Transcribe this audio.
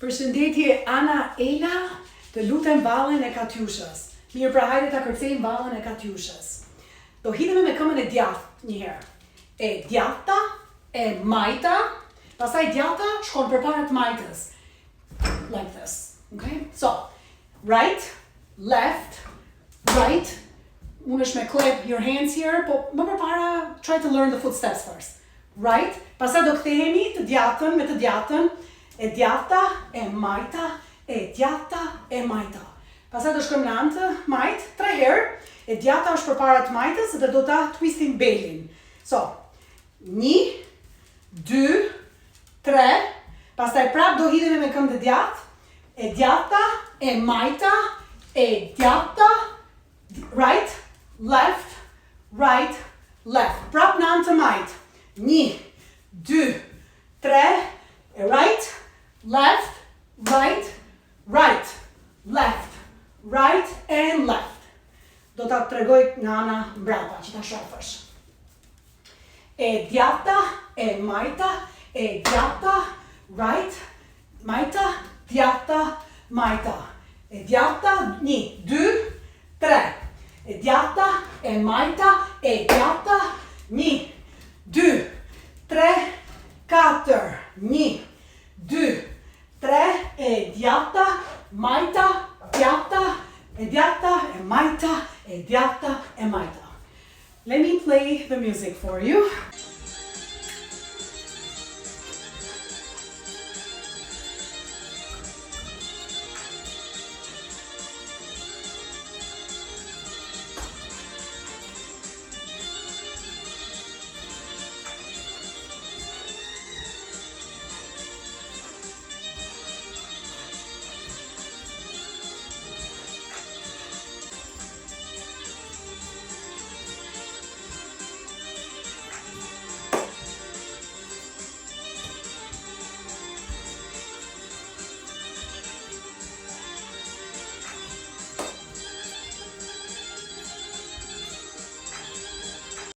Përshëndetje Ana Ela, të lutem ballën e Katyushës. Mirë, pra hajde ta kërcejmë ballën e Katyushës. Do hidhemi me këmbën e djathtë një herë. E djathta, e majta, pastaj djathta shkon përpara të majtës. Like this. Okay? So, right, left, right. Unë është me clap your hands here, po më përpara try to learn the footsteps first. Right, pastaj do kthehemi të djathtën me të djathtën. E djathta, e majta, e djathta, e majta. Pastaj do shkojmë në anë të majt 3 herë. E djathta është përpara të majtës dhe do ta twistim belin. So, 1, 2, 3. Pastaj prap do hidhemi me këmbë të djathtë. E djathta, e majta, e djathta, right, left, right, left. Prap në anë të majt. 1, 2, 3. Right, left, right, right, left, right and left. Do ta tregoj nga ana mbrapa që ta shohësh. E djathta, e majta, e djathta, right, majta, djathta, majta. E djathta, 1, 2, 3. E djathta, e majta, e djathta, 1, 2, 3, 4. 1, 2, 3, e djathta, majta, djathta, e djathta, e majta, e djathta, e majta. Let me play the music for you.